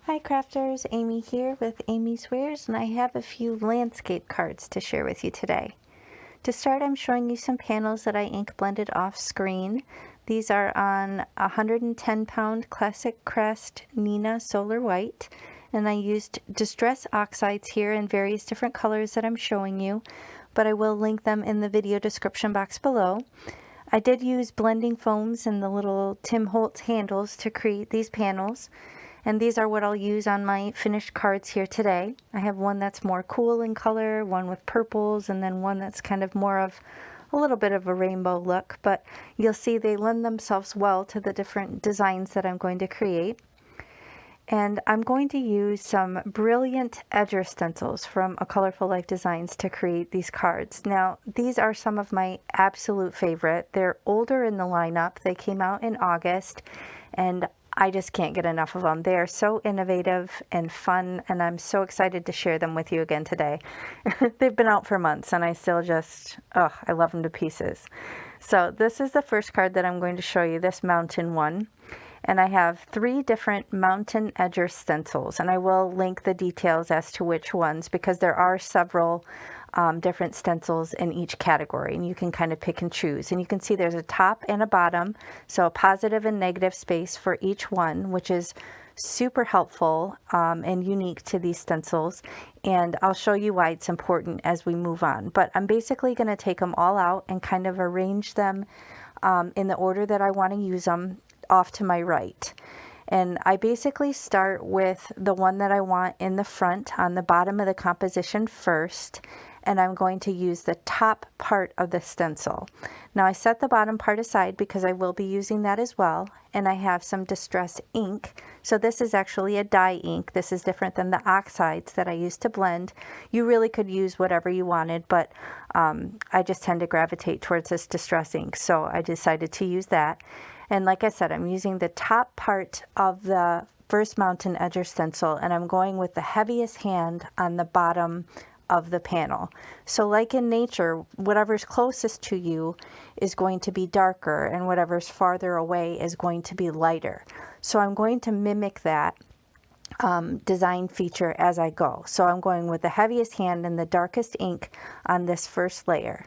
Hi crafters, Amy here with Amy's Wares, and I have a few landscape cards to share with you today. To start, I'm showing you some panels that I ink blended off screen. These are on 110 pound Classic Crest Nina Solar White, and I used Distress Oxides here in various different colors that I'm showing you, but I will link them in the video description box below. I did use blending foams and the little Tim Holtz handles to create these panels. And these are what I'll use on my finished cards here today. I have one that's more cool in color, one with purples, and then one that's kind of more of a little bit of a rainbow look. But you'll see they lend themselves well to the different designs that I'm going to create. And I'm going to use some brilliant Edger stencils from A Colorful Life Designs to create these cards. Now, these are some of my absolute favorite. They're older in the lineup. They came out in August, and I just can't get enough of them. They are so innovative and fun, and I'm so excited to share them with you again today. They've been out for months, and I still just, I love them to pieces. So this is the first card that I'm going to show you, this mountain one. And I have 3 different Mountain Edger stencils, and I will link the details as to which ones, because there are several different stencils in each category, and you can kind of pick and choose. And you can see there's a top and a bottom, so a positive and negative space for each one, which is super helpful and unique to these stencils. And I'll show you why it's important as we move on. But I'm basically going to take them all out and kind of arrange them in the order that I want to use them off to my right. And I basically start with the one that I want in the front on the bottom of the composition first, and I'm going to use the top part of the stencil. Now I set the bottom part aside because I will be using that as well, and I have some Distress ink. So this is actually a dye ink. This is different than the oxides that I used to blend. You really could use whatever you wanted, but I just tend to gravitate towards this Distress ink, so I decided to use that. And like I said, I'm using the top part of the first Mountain Edger stencil, and I'm going with the heaviest hand on the bottom of the panel. So like in nature, whatever's closest to you is going to be darker, and whatever's farther away is going to be lighter. So I'm going to mimic that design feature as I go. So I'm going with the heaviest hand and the darkest ink on this first layer.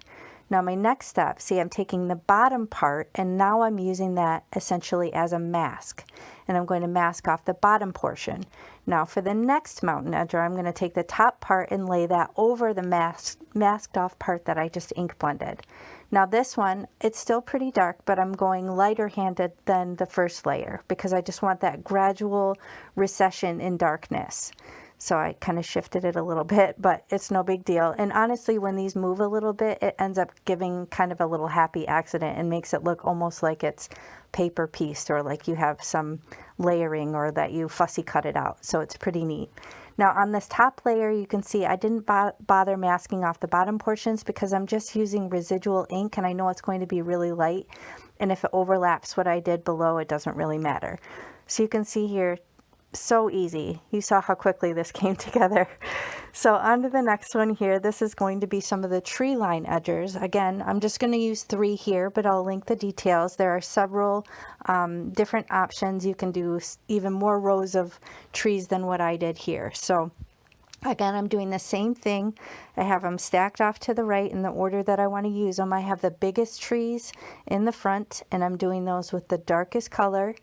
Now my next step, see, I'm taking the bottom part, and now I'm using that essentially as a mask, and I'm going to mask off the bottom portion. Now for the next Mountain Edger, I'm going to take the top part and lay that over the masked off part that I just ink blended. Now this one, it's still pretty dark, but I'm going lighter handed than the first layer because I just want that gradual recession in darkness. So I kind of shifted it a little bit, but it's no big deal. And honestly, when these move a little bit, it ends up giving kind of a little happy accident and makes it look almost like it's paper pieced, or like you have some layering, or that you fussy cut it out. So it's pretty neat. Now on this top layer, you can see I didn't bother masking off the bottom portions because I'm just using residual ink, and I know it's going to be really light. And if it overlaps what I did below, it doesn't really matter. So you can see here, so easy. You saw how quickly this came together. So on to the next one here. This is going to be some of the Treeline Edgers. Again, I'm just going to use 3 here, but I'll link the details. There are several different options. You can do even more rows of trees than what I did here. So again, I'm doing the same thing. I have them stacked off to the right in the order that I want to use them. I have the biggest trees in the front, and I'm doing those with the darkest color,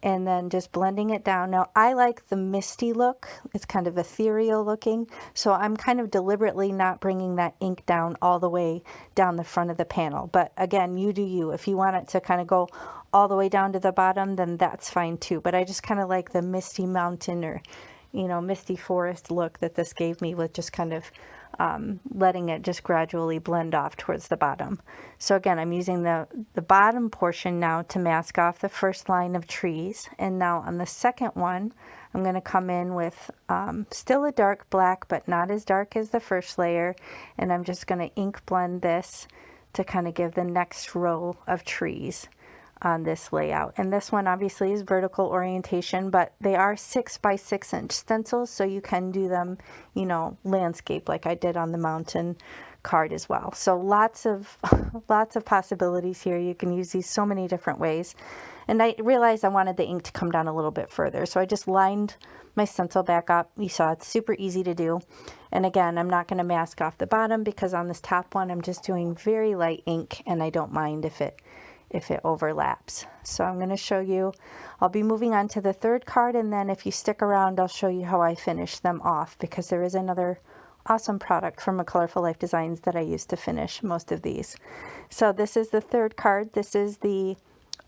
and then just blending it down. Now I like the misty look. It's kind of ethereal looking, so I'm kind of deliberately not bringing that ink down all the way down the front of the panel. But again, you do you. If you want it to kind of go all the way down to the bottom, then that's fine too. But I just kind of like the misty mountain, or misty forest look that this gave me, with just kind of letting it just gradually blend off towards the bottom. So again, I'm using the bottom portion now to mask off the first line of trees. And now on the second one, I'm going to come in with still a dark black, but not as dark as the first layer. And I'm just going to ink blend this to kind of give the next row of trees on this layout. And this one obviously is vertical orientation, but they are 6 by 6 inch stencils, so you can do them, landscape like I did on the mountain card as well. So lots of possibilities here. You can use these so many different ways. And I realized I wanted the ink to come down a little bit further. So I just lined my stencil back up. You saw it's super easy to do. And again, I'm not going to mask off the bottom because on this top one, I'm just doing very light ink and I don't mind if it overlaps. So I'm going to show you, I'll be moving on to the third card, and then if you stick around, I'll show you how I finish them off, because there is another awesome product from A Colorful Life Designs that I use to finish most of these. So this is the third card. This is the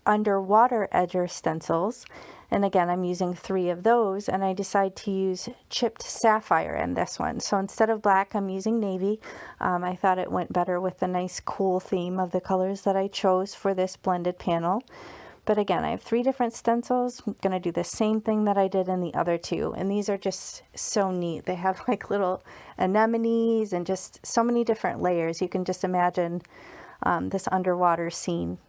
Underwater Edger stencils. And again, I'm using 3 of those, and I decide to use chipped sapphire in this one. So instead of black, I'm using navy. I thought it went better with the nice cool theme of the colors that I chose for this blended panel. But again, I have 3 different stencils. I'm going to do the same thing that I did in the other 2. And these are just so neat. They have like little anemones and just so many different layers. You can just imagine this underwater scene.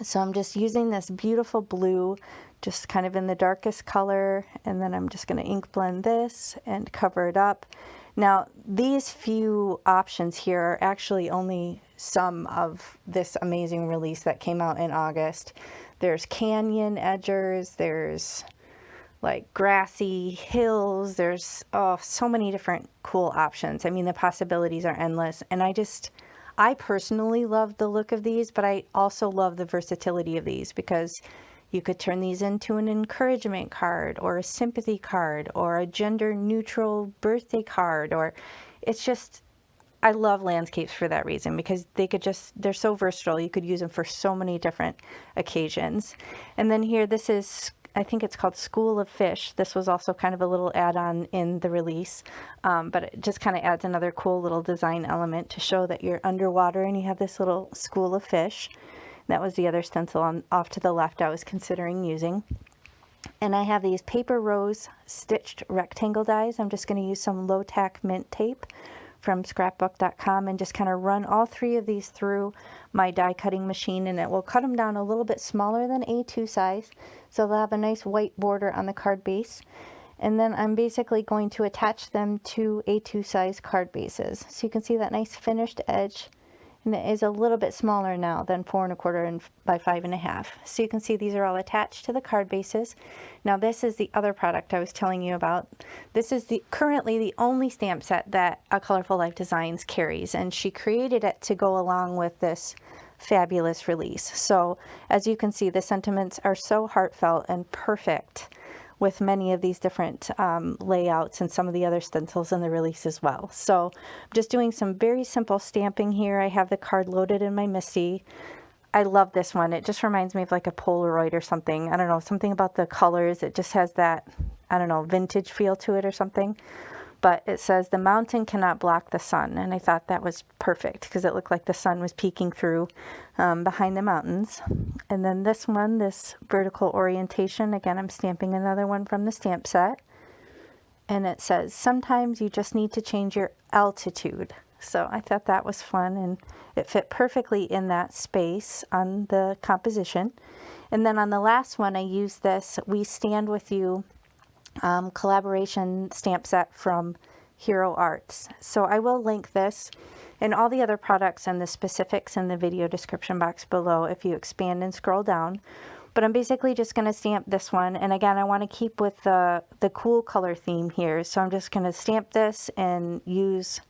So I'm just using this beautiful blue, just kind of in the darkest color, and then I'm just going to ink blend this and cover it up. Now, these few options here are actually only some of this amazing release that came out in August. There's canyon edgers, there's like grassy hills, there's so many different cool options. I mean, the possibilities are endless, and I personally love the look of these, but I also love the versatility of these, because you could turn these into an encouragement card or a sympathy card or a gender neutral birthday card, or it's just, I love landscapes for that reason, because they're so versatile. You could use them for so many different occasions. And then here, this is, I think it's called School of Fish. This was also kind of a little add-on in the release, but it just kind of adds another cool little design element to show that you're underwater and you have this little school of fish. That was the other stencil off to the left I was considering using. And I have these paper rose stitched rectangle dies. I'm just going to use some low tack mint tape from scrapbook.com and just kind of run all 3 of these through my die cutting machine, and it will cut them down a little bit smaller than A2 size, so they'll have a nice white border on the card base. And then I'm basically going to attach them to A2 size card bases. So you can see that nice finished edge, and it is a little bit smaller now than 4 1/4 by 5 1/2. So you can see these are all attached to the card bases. Now this is the other product I was telling you about. This is currently the only stamp set that A Colorful Life Designs carries, and she created it to go along with this fabulous release. So as you can see, the sentiments are so heartfelt and perfect with many of these different layouts and some of the other stencils in the release as well. So I'm just doing some very simple stamping here. I have the card loaded in my MISTI. I love this one. It just reminds me of like a Polaroid or something. I don't know, something about the colors. It just has that, I don't know, vintage feel to it or something. But it says, "The mountain cannot block the sun." And I thought that was perfect because it looked like the sun was peeking through behind the mountains. And then this one, this vertical orientation, again, I'm stamping another one from the stamp set. And it says, "Sometimes you just need to change your altitude." So I thought that was fun, and it fit perfectly in that space on the composition. And then on the last one, I used this We Stand With You collaboration stamp set from Hero Arts. So I will link this and all the other products and the specifics in the video description box below if you expand and scroll down. But I'm basically just going to stamp this one. And again, I want to keep with the cool color theme here. So I'm just going to stamp this and use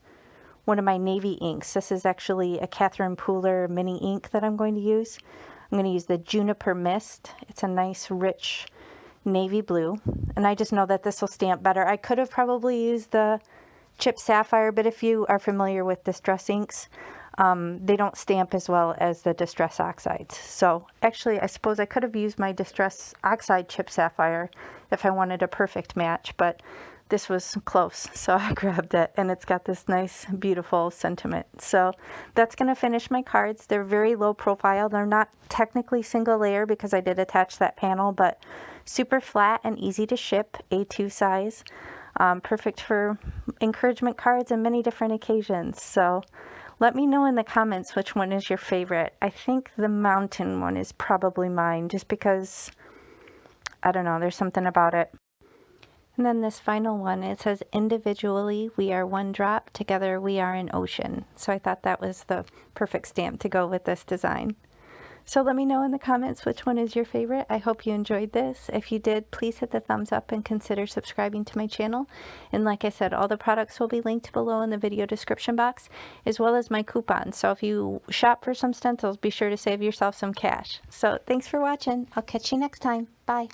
one of my navy inks. This is actually a Catherine Pooler mini ink that I'm going to use. I'm going to use the Juniper Mist. It's a nice, rich navy blue, and I just know that this will stamp better. I could have probably used the Chip Sapphire, but if you are familiar with Distress inks, they don't stamp as well as the Distress Oxides. So actually, I suppose I could have used my Distress Oxide Chip Sapphire if I wanted a perfect match, but this was close, so I grabbed it, and it's got this nice, beautiful sentiment. So that's going to finish my cards. They're very low profile. They're not technically single layer because I did attach that panel, but super flat and easy to ship, A2 size. Perfect for encouragement cards and many different occasions. So let me know in the comments which one is your favorite. I think the mountain one is probably mine, just because, I don't know, there's something about it. And then this final one, it says, "Individually we are one drop, together we are an ocean." So I thought that was the perfect stamp to go with this design. So let me know in the comments which one is your favorite. I hope you enjoyed this. If you did, please hit the thumbs up and consider subscribing to my channel. And like I said, all the products will be linked below in the video description box, as well as my coupons. So if you shop for some stencils, be sure to save yourself some cash. So thanks for watching. I'll catch you next time. Bye.